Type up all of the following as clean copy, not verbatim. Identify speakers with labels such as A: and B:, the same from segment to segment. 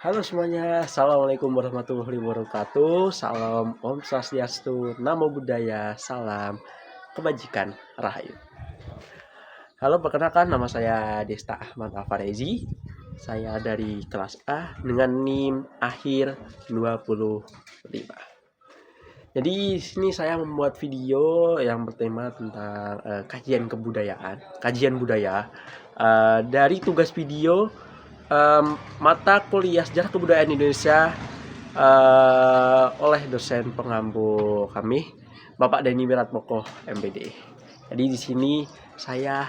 A: Halo semuanya, Assalamualaikum warahmatullahi wabarakatuh. Salam Om Swastiastu, Namo Buddhaya, salam kebajikan, Rahayu. Halo, perkenalkan nama saya Desta Ahmad Alfarezi. Saya dari kelas A dengan NIM akhir 25. Jadi di sini saya membuat video yang bertema tentang kajian kebudayaan, kajian budaya. Dari tugas video mata kuliah sejarah kebudayaan Indonesia oleh dosen pengampu kami, Bapak Denny Wiratmoko MPD. Jadi di sini saya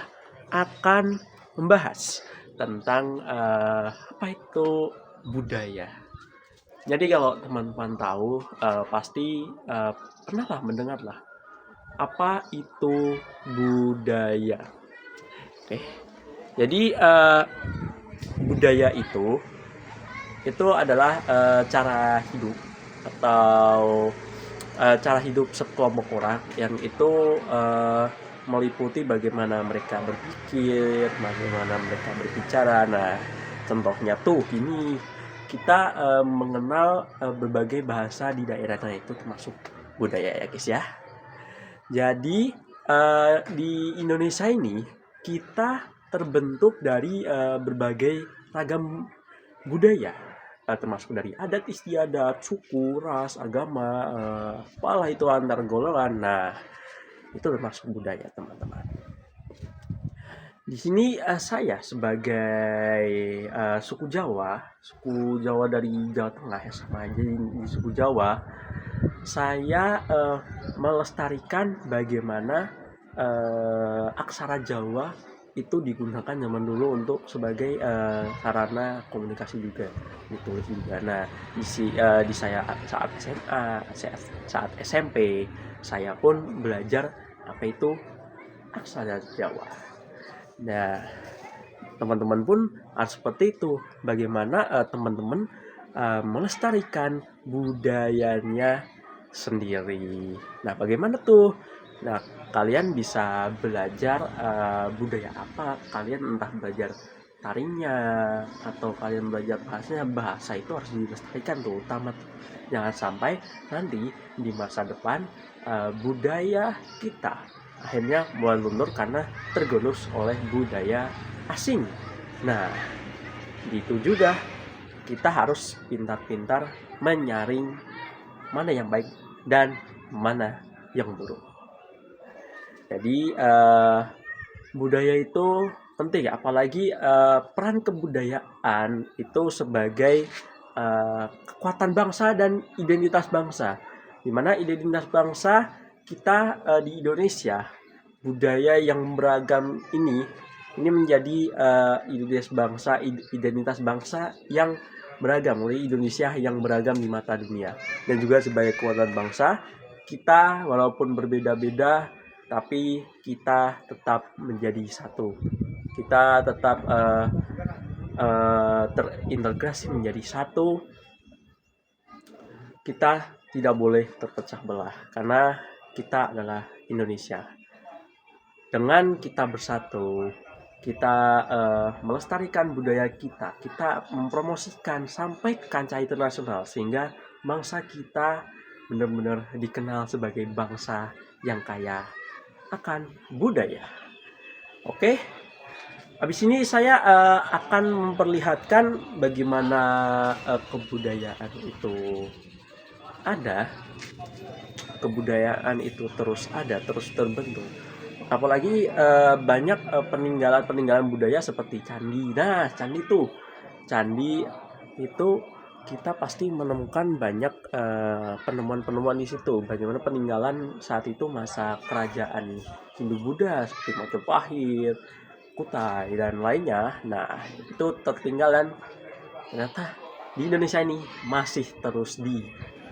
A: akan membahas tentang apa itu budaya. Jadi kalau teman-teman tahu pasti pernah lah mendengar lah apa itu budaya. Oke. Jadi budaya itu adalah cara hidup atau cara hidup sekelompok orang yang itu meliputi bagaimana mereka berpikir, bagaimana mereka berbicara. Nah, contohnya tuh ini kita mengenal berbagai bahasa di daerahnya itu termasuk budaya ya guys ya. Jadi di Indonesia ini kita terbentuk dari berbagai ragam budaya, termasuk dari adat istiadat, suku, ras, agama, apalah itu antar golongan. Nah, itu termasuk budaya teman-teman. Di sini saya sebagai suku Jawa dari Jawa Tengah ya, sama aja di suku Jawa, saya melestarikan bagaimana aksara Jawa itu digunakan zaman dulu untuk sebagai sarana komunikasi juga, ditulis juga. Nah, di saya saat SMA, saat SMP, saya pun belajar apa itu aksara Jawa. Nah, teman-teman pun harus seperti itu. Bagaimana teman-teman melestarikan budayanya sendiri. Nah, bagaimana tuh? Nah, kalian bisa belajar budaya apa? Kalian entah belajar tarinya atau kalian belajar bahasanya. Bahasa itu harus dilestarikan tuh, utama. Jangan sampai nanti di masa depan budaya kita akhirnya mulai luntur karena tergerus oleh budaya asing. Nah, gitu juga kita harus pintar-pintar menyaring mana yang baik dan mana yang buruk. Jadi budaya itu penting, apalagi peran kebudayaan itu sebagai kekuatan bangsa dan identitas bangsa. Di mana identitas bangsa kita di Indonesia, budaya yang beragam ini menjadi identitas bangsa yang beragam, oleh Indonesia yang beragam di mata dunia. Dan juga sebagai kekuatan bangsa, kita walaupun berbeda-beda tapi kita tetap menjadi satu. Kita tetap terintegrasi menjadi satu. Kita tidak boleh terpecah belah karena kita adalah Indonesia. Dengan kita bersatu, kita melestarikan budaya kita mempromosikan sampai ke kancah internasional sehingga bangsa kita benar-benar dikenal sebagai bangsa yang kaya akan budaya. Oke, habis ini saya akan memperlihatkan bagaimana kebudayaan itu ada, kebudayaan itu terus ada, terus terbentuk. Apalagi banyak peninggalan budaya seperti candi. Nah, candi itu kita pasti menemukan banyak penemuan-penemuan di situ. Bagaimana peninggalan saat itu masa kerajaan Hindu-Buddha seperti Majapahit, Kutai dan lainnya. Nah, itu tertinggal dan ternyata di Indonesia ini masih terus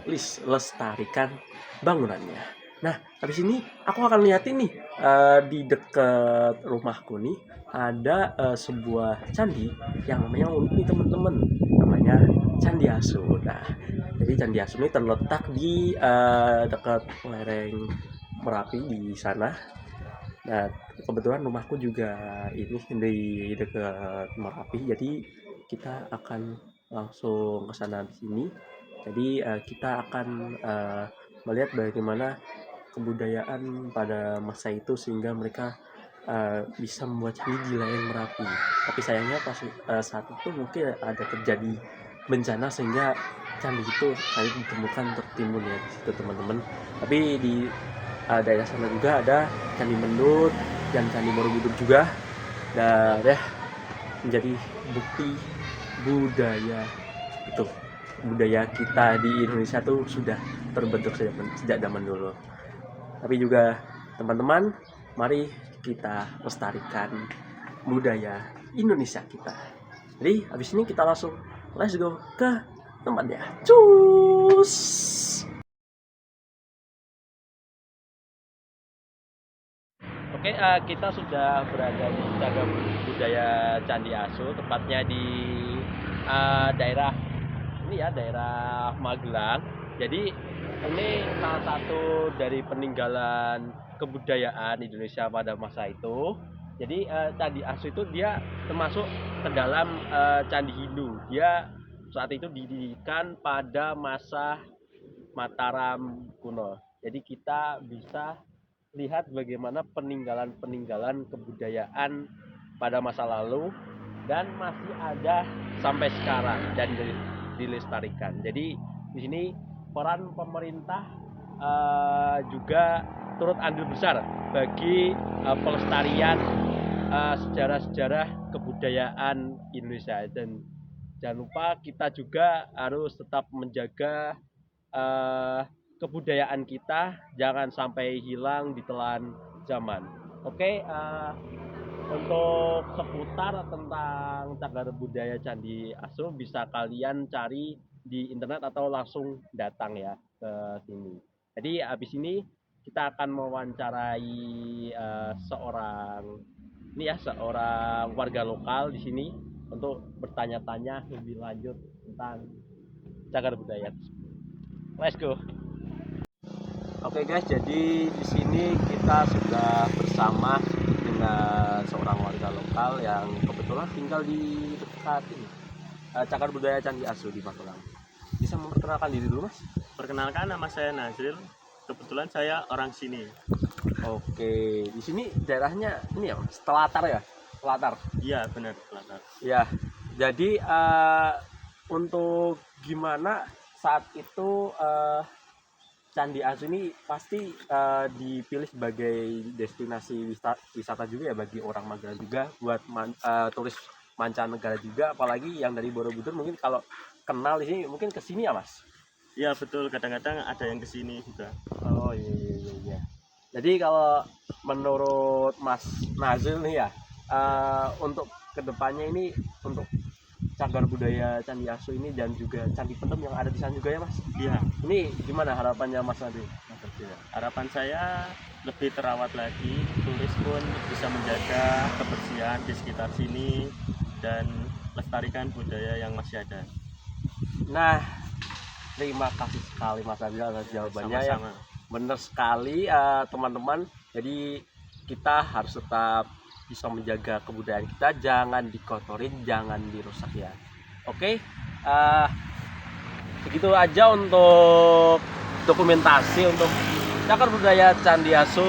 A: dilestarikan bangunannya. Nah, habis ini aku akan lihatin nih di dekat rumahku nih ada sebuah candi yang namanya unik nih teman-teman, namanya Candi Asu. Nah, jadi Candi Asu ini terletak di dekat lereng Merapi di sana. Nah, kebetulan rumahku juga ini di dekat Merapi, jadi kita akan langsung ke sana di sini. Jadi kita akan melihat bagaimana kebudayaan pada masa itu sehingga mereka bisa membuat candi di lereng Merapi. Tapi sayangnya pas saat itu mungkin ada terjadi bencana sehingga candi itu tadi ditemukan tertimbun ya di situ teman-teman. Tapi di daerah sana juga ada Candi Mendut dan Candi Borobudur juga, dan ya menjadi bukti budaya itu, budaya kita di Indonesia tuh sudah terbentuk sejak zaman dulu. Tapi juga teman-teman, mari kita lestarikan budaya Indonesia kita. Jadi habis ini kita langsung let's go ke tempatnya. Cus. Oke, kita sudah berada di Cagar Budaya Candi Asu, tepatnya di daerah ini ya, daerah Magelang. Jadi ini salah satu dari peninggalan kebudayaan Indonesia pada masa itu. Jadi Candi Asu itu dia termasuk ke dalam Candi Hindu. Dia saat itu didirikan pada masa Mataram kuno. Jadi kita bisa lihat bagaimana peninggalan-peninggalan kebudayaan pada masa lalu dan masih ada sampai sekarang dan dilestarikan. Jadi di sini peran pemerintah juga turut andil besar bagi pelestarian sejarah-sejarah kebudayaan Indonesia. Dan jangan lupa kita juga harus tetap menjaga kebudayaan kita jangan sampai hilang ditelan zaman. Oke, untuk seputar tentang Cagar Budaya Candi Asu bisa kalian cari di internet atau langsung datang ya ke sini. Jadi habis ini kita akan mewawancarai seorang warga lokal di sini untuk bertanya-tanya lebih lanjut tentang Cagar Budaya. Let's go. Oke guys, jadi di sini kita sudah bersama dengan seorang warga lokal yang kebetulan tinggal di dekat ini, Cagar Budaya Candi Asu di Magelang. Bisa memperkenalkan diri dulu, Mas?
B: Perkenalkan, nama saya Nazril. Kebetulan saya orang sini.
A: Oke, di sini daerahnya ini ya, Telatar ya? Telatar.
B: Iya, benar, Telatar.
A: Ya. Jadi untuk gimana saat itu Candi Asu ini pasti dipilih sebagai destinasi wisata juga ya bagi orang Magelang juga, buat turis mancanegara juga, apalagi yang dari Borobudur mungkin kalau kenal di sini mungkin kesini ya Mas?
B: Iya betul, kadang-kadang ada yang kesini juga.
A: Oh iya. Jadi kalau menurut Mas Nazil nih ya, untuk kedepannya ini untuk Cagar Budaya Candi Asu ini dan juga Candi Pendem yang ada di sana juga ya Mas?
B: Iya.
A: Ini gimana harapannya Mas nanti?
B: Harapan saya lebih terawat lagi, turis pun bisa menjaga kebersihan di sekitar sini dan lestarikan budaya yang masih ada.
A: Nah, terima kasih sekali Mas Adil atas jawabannya.
B: Sama-sama.
A: Ya. Benar sekali teman-teman. Jadi kita harus tetap bisa menjaga kebudayaan kita, jangan dikotorin, jangan dirusak ya. Oke, begitu aja untuk dokumentasi untuk Cagar Budaya Candi Asu.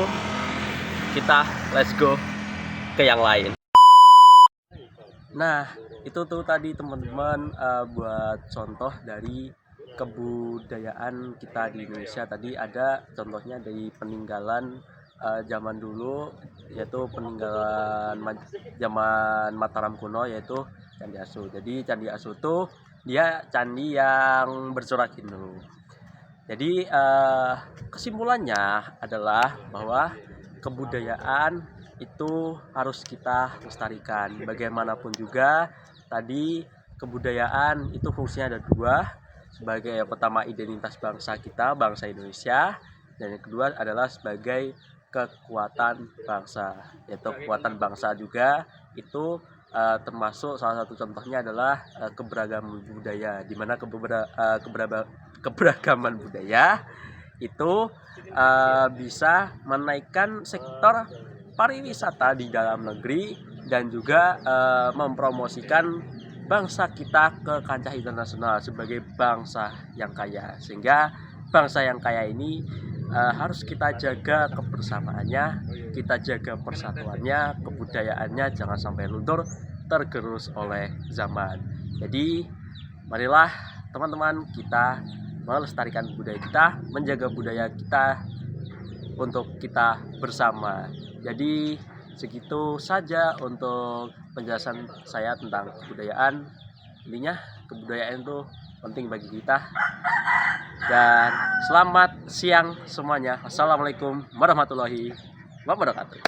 A: Kita let's go ke yang lain. Nah, itu tuh tadi teman-teman buat contoh dari kebudayaan kita di Indonesia. Tadi ada contohnya dari peninggalan zaman dulu, yaitu peninggalan zaman Mataram kuno, yaitu Candi Asu. Jadi Candi Asu itu dia candi yang bercorak Hindu. Jadi kesimpulannya adalah bahwa kebudayaan itu harus kita lestarikan. Bagaimanapun juga tadi kebudayaan itu fungsinya ada dua, sebagai yang pertama identitas bangsa kita, bangsa Indonesia, dan yang kedua adalah sebagai kekuatan bangsa, yaitu kekuatan bangsa juga itu termasuk salah satu contohnya adalah keberagaman budaya, di mana keberagaman budaya itu bisa menaikkan sektor pariwisata di dalam negeri dan juga mempromosikan bangsa kita ke kancah internasional sebagai bangsa yang kaya. Sehingga bangsa yang kaya ini harus kita jaga kebersamaannya, kita jaga persatuannya, kebudayaannya jangan sampai luntur tergerus oleh zaman. Jadi marilah teman-teman kita melestarikan budaya kita, menjaga budaya kita untuk kita bersama. Jadi segitu saja untuk penjelasan saya tentang kebudayaan. Intinya kebudayaan itu penting bagi kita. Dan selamat siang semuanya. Assalamualaikum warahmatullahi wabarakatuh.